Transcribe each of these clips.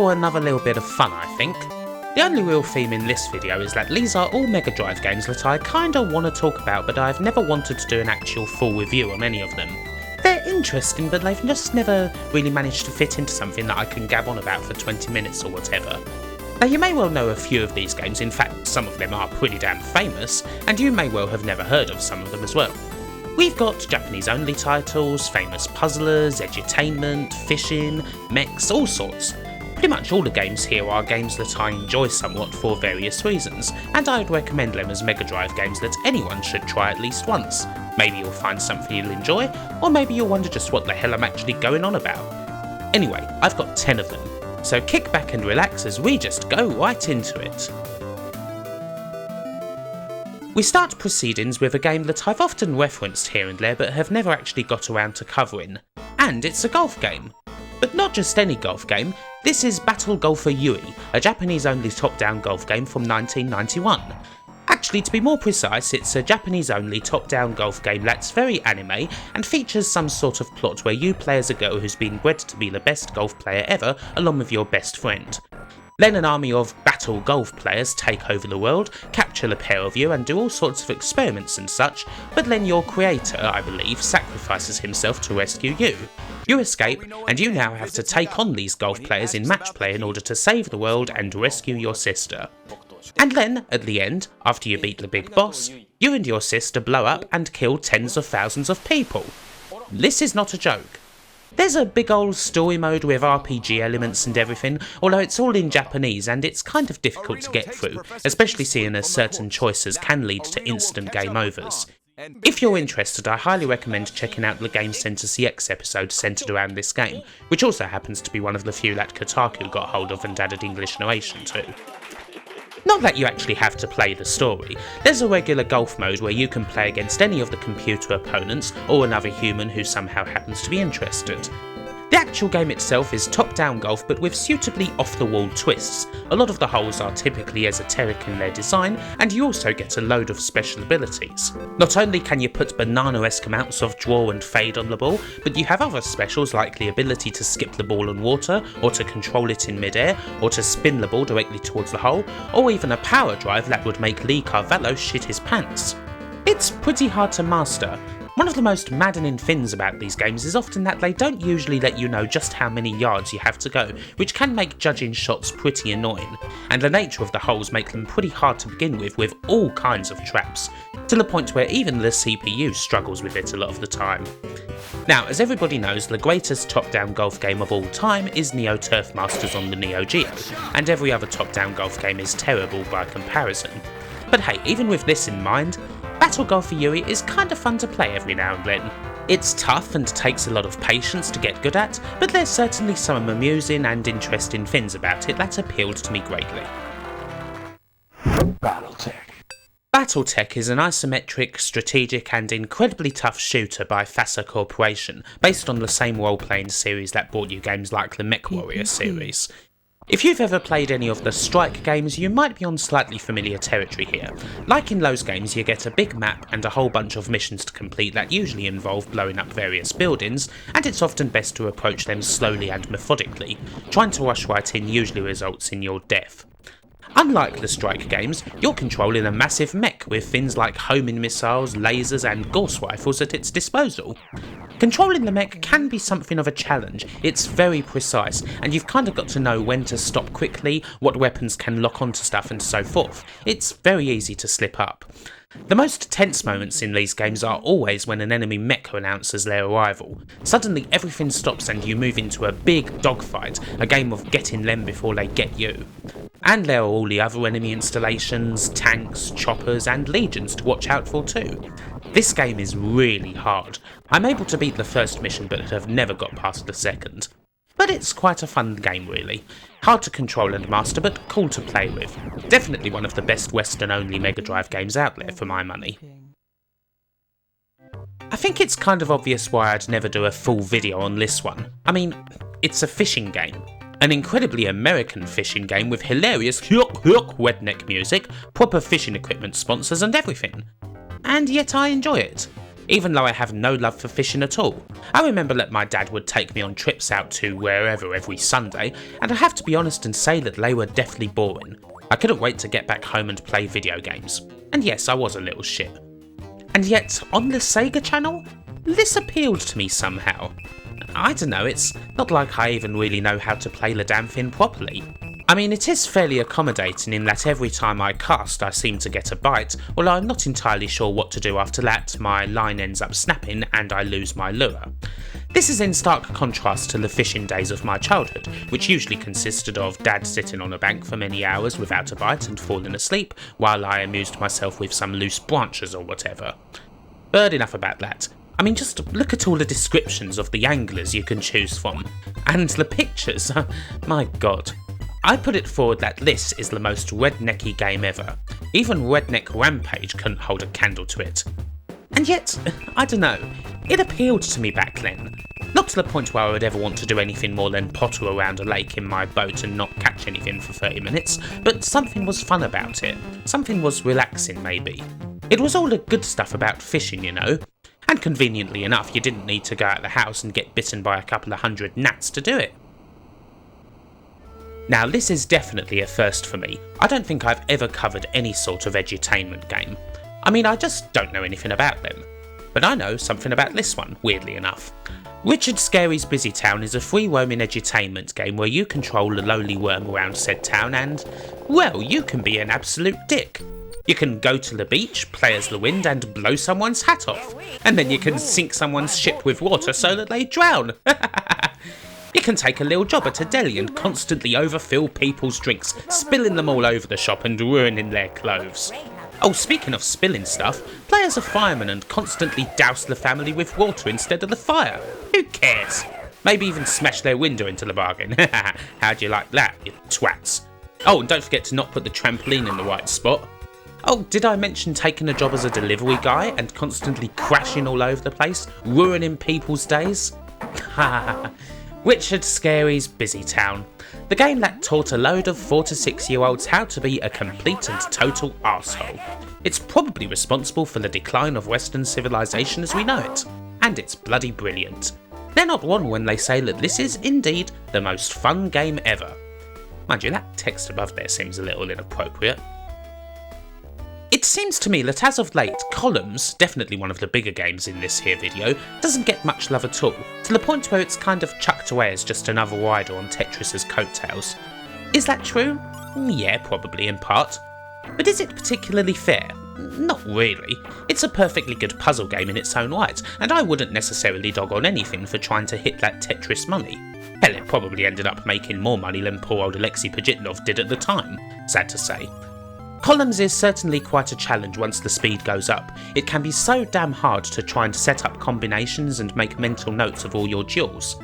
for another little bit of fun, I think. The only real theme in this video is that these are all Mega Drive games that I kinda want to talk about, but I've never wanted to do an actual full review on any of them. They're interesting, but they've just never really managed to fit into something that I can gab on about for 20 minutes or whatever. Now you may well know a few of these games, in fact some of them are pretty damn famous, and you may well have never heard of some of them as well. We've got Japanese only titles, famous puzzlers, edutainment, fishing, mechs, all sorts. Pretty much all the games here are games that I enjoy somewhat for various reasons, and I'd recommend them as Mega Drive games that anyone should try at least once. Maybe you'll find something you'll enjoy, or maybe you'll wonder just what the hell I'm actually going on about. Anyway, I've got 10 of them, so kick back and relax as we just go right into it. We start proceedings with a game that I've often referenced here and there but have never actually got around to covering, and it's a golf game. But not just any golf game, this is Golfer Yui, a Japanese-only top-down golf game from 1991. Actually, to be more precise, it's a Japanese-only top-down golf game that's very anime and features some sort of plot where you play as a girl who's been bred to be the best golf player ever along with your best friend. Then an army of battle golf players take over the world, capture the pair of you and do all sorts of experiments and such, but then your creator, I believe, sacrifices himself to rescue you. You escape, and you now have to take on these golf players in match play in order to save the world and rescue your sister. And then, at the end, after you beat the big boss, you and your sister blow up and kill tens of thousands of people. This is not a joke. There's a big old story mode with RPG elements and everything, although it's all in Japanese and it's kind of difficult to get through, especially seeing as certain choices can lead to instant game overs. If you're interested, I highly recommend checking out the Game Center CX episode centred around this game, which also happens to be one of the few that Kotaku got hold of and added English narration to. Not that you actually have to play the story, there's a regular golf mode where you can play against any of the computer opponents or another human who somehow happens to be interested. The actual game itself is top-down golf but with suitably off-the-wall twists. A lot of the holes are typically esoteric in their design, and you also get a load of special abilities. Not only can you put banana-esque amounts of draw and fade on the ball, but you have other specials like the ability to skip the ball on water, or to control it in mid-air, or to spin the ball directly towards the hole, or even a power drive that would make Lee Carvalho shit his pants. It's pretty hard to master. One of the most maddening things about these games is often that they don't usually let you know just how many yards you have to go, which can make judging shots pretty annoying, and the nature of the holes make them pretty hard to begin with all kinds of traps, to the point where even the CPU struggles with it a lot of the time. Now, as everybody knows, the greatest top-down golf game of all time is Neo Turf Masters on the Neo Geo, and every other top-down golf game is terrible by comparison. But hey, even with this in mind, Golfer Yui is kinda fun to play every now and then. It's tough and takes a lot of patience to get good at, but there's certainly some amusing and interesting things about it that appealed to me greatly. Battletech is an isometric, strategic and incredibly tough shooter by FASA Corporation, based on the same role-playing series that brought you games like the MechWarrior series. If you've ever played any of the Strike games, you might be on slightly familiar territory here. Like in those games, you get a big map and a whole bunch of missions to complete that usually involve blowing up various buildings, and it's often best to approach them slowly and methodically. Trying to rush right in usually results in your death. Unlike the Strike games, you're controlling a massive mech with things like homing missiles, lasers and Gauss rifles at its disposal. Controlling the mech can be something of a challenge. It's very precise, and you've kind of got to know when to stop quickly, what weapons can lock onto stuff and so forth. It's very easy to slip up. The most tense moments in these games are always when an enemy mech announces their arrival. Suddenly everything stops and you move into a big dogfight, a game of getting them before they get you. And there are all the other enemy installations, tanks, choppers and legions to watch out for too. This game is really hard. I'm able to beat the first mission but have never got past the second. But it's quite a fun game really. Hard to control and master but cool to play with. Definitely one of the best Western only Mega Drive games out there for my money. I think it's kind of obvious why I'd never do a full video on this one. I mean, it's a fishing game. An incredibly American fishing game with hilarious redneck music, proper fishing equipment sponsors and everything. And yet I enjoy it. even though I have no love for fishing at all. I remember that my dad would take me on trips out to wherever every Sunday, and I have to be honest and say that they were deathly boring. I couldn't wait to get back home and play video games. And yes, I was a little shit. And yet, on the Sega channel, this appealed to me somehow. I don't know, it's not like I even really know how to play the damn thing properly. I mean, it is fairly accommodating in that every time I cast I seem to get a bite, although I'm not entirely sure what to do after that. My line ends up snapping and I lose my lure. This is in stark contrast to the fishing days of my childhood, which usually consisted of Dad sitting on a bank for many hours without a bite and falling asleep, while I amused myself with some loose branches or whatever. But enough about that. I mean, just look at all the descriptions of the anglers you can choose from. And the pictures, my god. I put it forward that this is the most rednecky game ever. Even Redneck Rampage couldn't hold a candle to it. And yet, I don't know, it appealed to me back then. Not to the point where I would ever want to do anything more than potter around a lake in my boat and not catch anything for 30 minutes, but something was fun about it. Something was relaxing, maybe. It was all the good stuff about fishing, you know. And conveniently enough, you didn't need to go out the house and get bitten by a couple of hundred gnats to do it. Now, this is definitely a first for me. I don't think I've ever covered any sort of edutainment game. I mean, I just don't know anything about them. But I know something about this one, weirdly enough. Richard Scarry's Busytown is a free-roaming edutainment game where you control a lowly worm around said town and, well, you can be an absolute dick. You can go to the beach, play as the wind and blow someone's hat off. And then you can sink someone's ship with water so that they drown. You can take a little job at a deli and constantly overfill people's drinks, spilling them all over the shop and ruining their clothes. Oh, speaking of spilling stuff, play as a fireman and constantly douse the family with water instead of the fire. Who cares? Maybe even smash their window into the bargain. How'd you like that, you twats? Oh, and don't forget to not put the trampoline in the right spot. Oh, did I mention taking a job as a delivery guy and constantly crashing all over the place, ruining people's days? Richard Scarry's Busytown, the game that taught a load of 4 to 6 year olds how to be a complete and total arsehole. It's probably responsible for the decline of Western civilization as we know it, and it's bloody brilliant. They're not wrong when they say that this is indeed the most fun game ever. Mind you, that text above there seems a little inappropriate. It seems to me that as of late, Columns, definitely one of the bigger games in this here video, doesn't get much love at all, to the point where it's kind of chucked away as just another rider on Tetris's coattails. Is that true? Yeah, probably in part. But is it particularly fair? Not really. It's a perfectly good puzzle game in its own right, and I wouldn't necessarily dog on anything for trying to hit that Tetris money. Hell, it probably ended up making more money than poor old Alexei Pajitnov did at the time, sad to say. Columns is certainly quite a challenge once the speed goes up. It can be so damn hard to try and set up combinations and make mental notes of all your duels.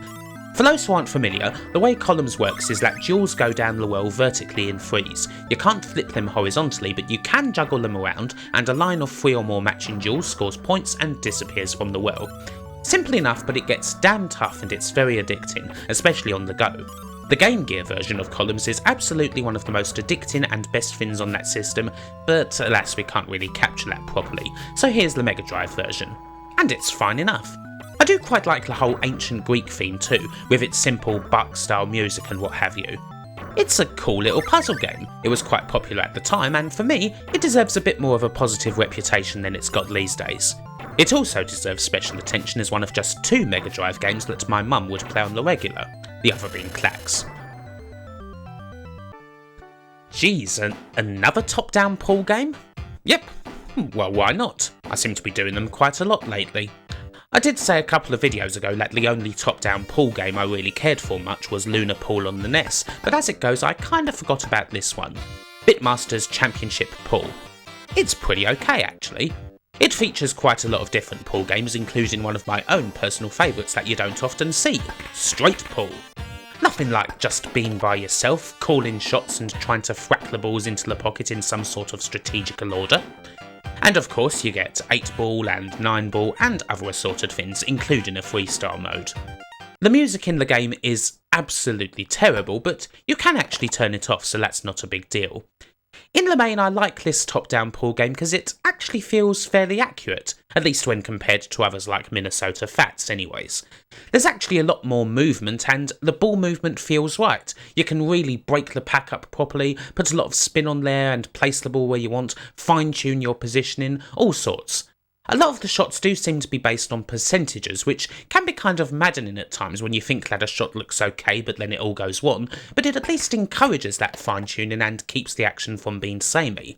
For those who aren't familiar, the way Columns works is that duels go down the well vertically in threes. You can't flip them horizontally, but you can juggle them around, and a line of 3 or more matching duels scores points and disappears from the well. Simple enough, but it gets damn tough and it's very addicting, especially on the go. The Game Gear version of Columns is absolutely one of the most addicting and best things on that system, but alas we can't really capture that properly, so here's the Mega Drive version. And it's fine enough. I do quite like the whole ancient Greek theme too, with its simple Bach-style music and what have you. It's a cool little puzzle game. It was quite popular at the time, and for me, it deserves a bit more of a positive reputation than it's got these days. It also deserves special attention as one of just 2 Mega Drive games that my mum would play on the regular, the other being Clax. Geez, another top-down pool game? Yep, well why not? I seem to be doing them quite a lot lately. I did say a couple of videos ago that the only top-down pool game I really cared for much was Lunar Pool on the NES, but as it goes I kinda forgot about this one. Bitmaster's Championship Pool. It's pretty okay actually. It features quite a lot of different pool games, including one of my own personal favourites that you don't often see, straight pool. Nothing like just being by yourself, calling shots and trying to thwack the balls into the pocket in some sort of strategical order. And of course you get 8-ball and 9-ball and other assorted things, including a freestyle mode. The music in the game is absolutely terrible, but you can actually turn it off, so that's not a big deal. In the main, I like this top-down pool game because it actually feels fairly accurate, at least when compared to others like Minnesota Fats anyways. There's actually a lot more movement and the ball movement feels right. You can really break the pack up properly, put a lot of spin on there and place the ball where you want, fine-tune your positioning, all sorts. A lot of the shots do seem to be based on percentages, which can be kind of maddening at times when you think that a shot looks okay but then it all goes wrong, but it at least encourages that fine-tuning and keeps the action from being samey.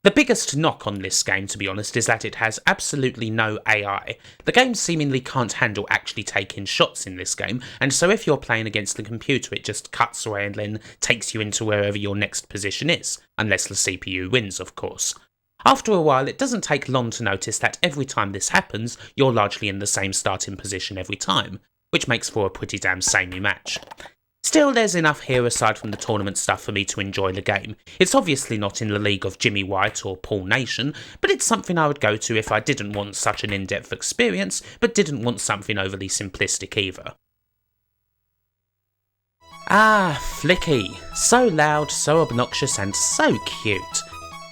The biggest knock on this game, to be honest, is that it has absolutely no AI. The game seemingly can't handle actually taking shots in this game, and so if you're playing against the computer it just cuts away and then takes you into wherever your next position is, unless the CPU wins, of course. After a while, it doesn't take long to notice that every time this happens, you're largely in the same starting position every time, which makes for a pretty damn samey match. Still, there's enough here aside from the tournament stuff for me to enjoy the game. It's obviously not in the league of Jimmy White or Paul Nation, but it's something I would go to if I didn't want such an in-depth experience, but didn't want something overly simplistic either. Ah, Flicky. So loud, so obnoxious, and so cute.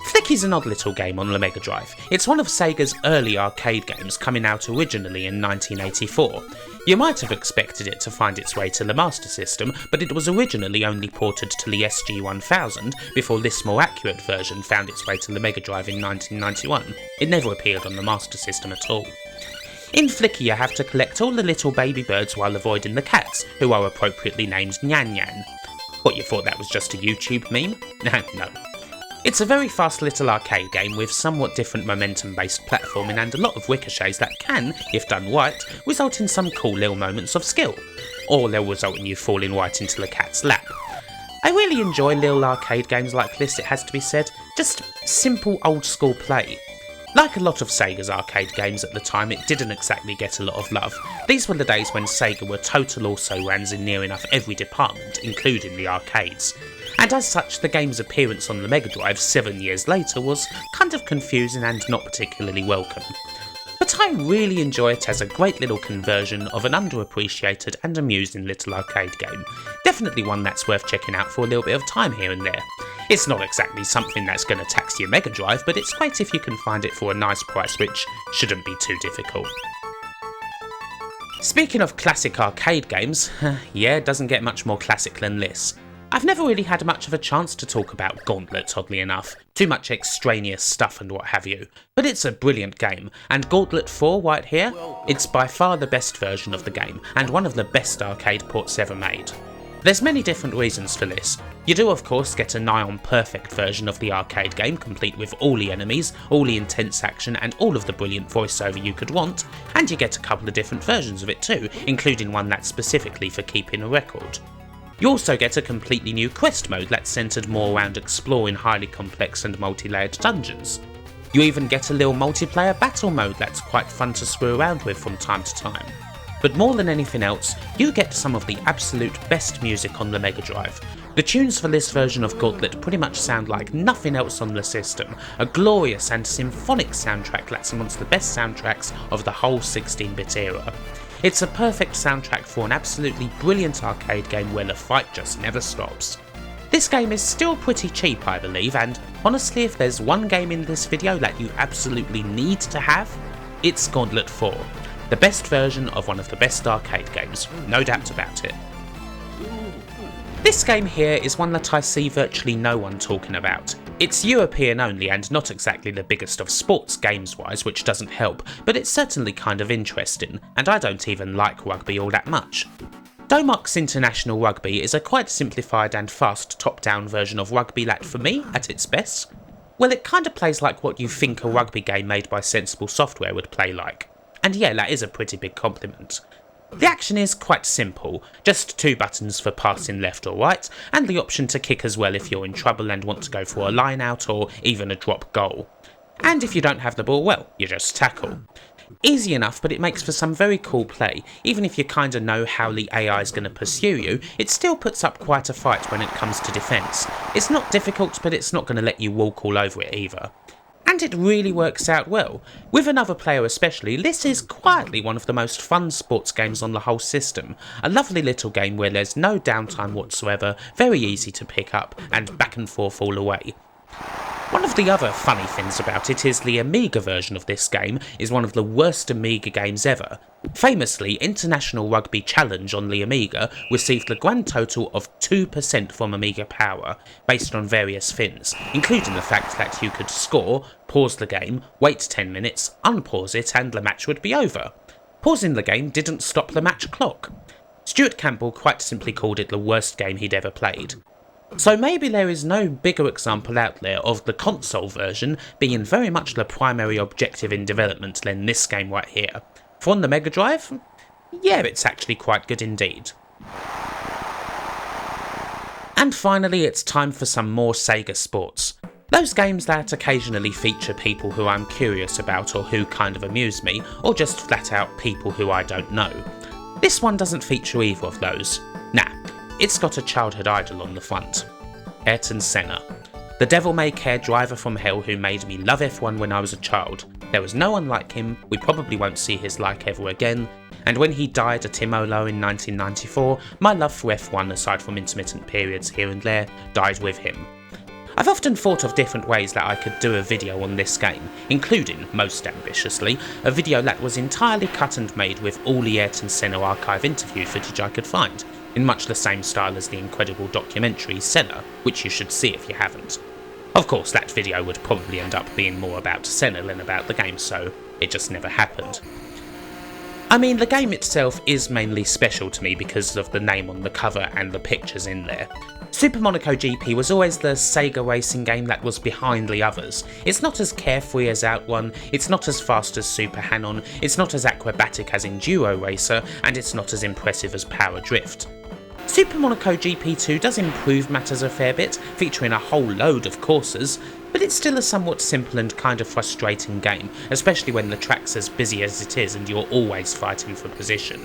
Flicky's an odd little game on the Mega Drive. It's one of Sega's early arcade games, coming out originally in 1984. You might have expected it to find its way to the Master System, but it was originally only ported to the SG-1000 before this more accurate version found its way to the Mega Drive in 1991. It never appeared on the Master System at all. In Flicky you have to collect all the little baby birds while avoiding the cats, who are appropriately named Nyan Nyan. What, you thought that was just a YouTube meme? No. It's a very fast little arcade game with somewhat different momentum-based platforming and a lot of ricochets that can, if done right, result in some cool little moments of skill. Or they'll result in you falling right into the cat's lap. I really enjoy little arcade games like this, it has to be said, just simple old school play. Like a lot of Sega's arcade games at the time, it didn't exactly get a lot of love. These were the days when Sega were total also-rans in near enough every department, including the arcades. And as such, the game's appearance on the Mega Drive 7 years later was kind of confusing and not particularly welcome. But I really enjoy it as a great little conversion of an underappreciated and amusing little arcade game. Definitely one that's worth checking out for a little bit of time here and there. It's not exactly something that's going to tax your Mega Drive, but it's great if you can find it for a nice price, which shouldn't be too difficult. Speaking of classic arcade games, yeah, it doesn't get much more classic than this. I've never really had much of a chance to talk about Gauntlet, oddly enough. Too much extraneous stuff and what have you. But it's a brilliant game, and Gauntlet IV right here, it's by far the best version of the game, and one of the best arcade ports ever made. There's many different reasons for this. You do of course get a nigh on perfect version of the arcade game, complete with all the enemies, all the intense action and all of the brilliant voiceover you could want, and you get a couple of different versions of it too, including one that's specifically for keeping a record. You also get a completely new quest mode that's centred more around exploring highly complex and multi-layered dungeons. You even get a little multiplayer battle mode that's quite fun to screw around with from time to time. But more than anything else, you get some of the absolute best music on the Mega Drive. The tunes for this version of Gauntlet pretty much sound like nothing else on the system, a glorious and symphonic soundtrack that's amongst the best soundtracks of the whole 16-bit era. It's a perfect soundtrack for an absolutely brilliant arcade game where the fight just never stops. This game is still pretty cheap, I believe, and honestly if there's one game in this video that you absolutely need to have, it's Gauntlet 4. The best version of one of the best arcade games, no doubt about it. This game here is one that I see virtually no one talking about. It's European only and not exactly the biggest of sports games wise, which doesn't help, but it's certainly kind of interesting, and I don't even like rugby all that much. Domark's International Rugby is a quite simplified and fast top-down version of rugby that, for me, at its best, well, it kinda plays like what you think a rugby game made by Sensible Software would play like. And yeah, that is a pretty big compliment. The action is quite simple, just 2 buttons for passing left or right, and the option to kick as well if you're in trouble and want to go for a line out or even a drop goal. And if you don't have the ball, well, you just tackle. Easy enough, but it makes for some very cool play. Even if you kinda know how the AI is going to pursue you, it still puts up quite a fight when it comes to defence. It's not difficult, but it's not going to let you walk all over it either. And it really works out well. With another player especially, this is quietly one of the most fun sports games on the whole system. A lovely little game where there's no downtime whatsoever, very easy to pick up, and back and forth all the way. One of the other funny things about it is the Amiga version of this game is one of the worst Amiga games ever. Famously, International Rugby Challenge on the Amiga received the grand total of 2% from Amiga Power, based on various things, including the fact that you could score, pause the game, wait 10 minutes, unpause it and the match would be over. Pausing the game didn't stop the match clock. Stuart Campbell quite simply called it the worst game he'd ever played. So maybe there is no bigger example out there of the console version being very much the primary objective in development than this game right here. For on the Mega Drive, yeah, it's actually quite good indeed. And finally, it's time for some more Sega sports. Those games that occasionally feature people who I'm curious about or who kind of amuse me, or just flat out people who I don't know. This one doesn't feature either of those. Nah. It's got a childhood idol on the front. Ayrton Senna. The devil-may-care driver from hell who made me love F1 when I was a child. There was no one like him, we probably won't see his like ever again, and when he died at Imola in 1994, my love for F1, aside from intermittent periods here and there, died with him. I've often thought of different ways that I could do a video on this game, including, most ambitiously, a video that was entirely cut and made with all the Ayrton Senna archive interview footage I could find, in much the same style as the incredible documentary Senna, which you should see if you haven't. Of course, that video would probably end up being more about Senna than about the game, so it just never happened. I mean, the game itself is mainly special to me because of the name on the cover and the pictures in there. Super Monaco GP was always the Sega racing game that was behind the others. It's not as carefree as Outrun, it's not as fast as Super Hang-On, it's not as acrobatic as Enduro Racer, and it's not as impressive as Power Drift. Super Monaco GP II does improve matters a fair bit, featuring a whole load of courses, but it's still a somewhat simple and kind of frustrating game, especially when the track's as busy as it is and you're always fighting for position.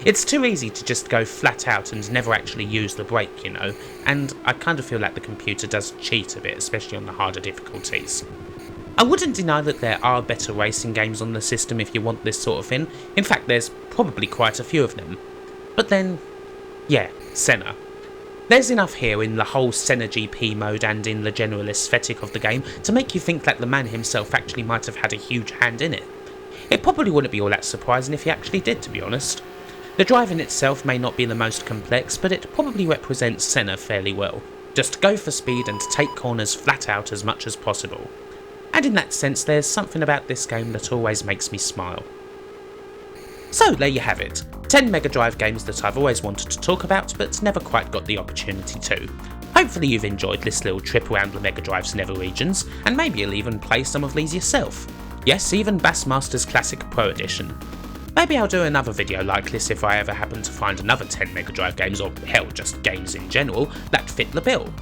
It's too easy to just go flat out and never actually use the brake, you know, and I kind of feel like the computer does cheat a bit, especially on the harder difficulties. I wouldn't deny that there are better racing games on the system if you want this sort of thing, in fact there's probably quite a few of them. But then, yeah, Senna. There's enough here in the whole Senna GP mode and in the general aesthetic of the game to make you think that the man himself actually might have had a huge hand in it. It probably wouldn't be all that surprising if he actually did, to be honest. The driving itself may not be the most complex, but it probably represents Senna fairly well. Just go for speed and take corners flat out as much as possible. And in that sense, there's something about this game that always makes me smile. So there you have it, 10 Mega Drive games that I've always wanted to talk about but never quite got the opportunity to. Hopefully you've enjoyed this little trip around the Mega Drive's nether regions, and maybe you'll even play some of these yourself. Yes, even Bassmaster's Classic Pro Edition. Maybe I'll do another video like this if I ever happen to find another 10 Mega Drive games, or hell, just games in general, that fit the bill.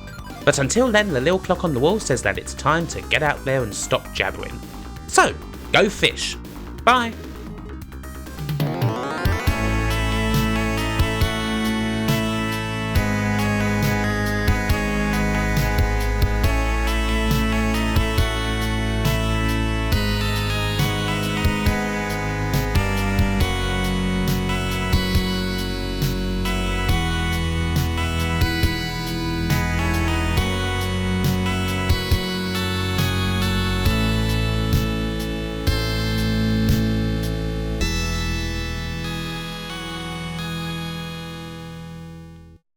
But until then, the little clock on the wall says that it's time to get out there and stop jabbering. So, go fish. Bye.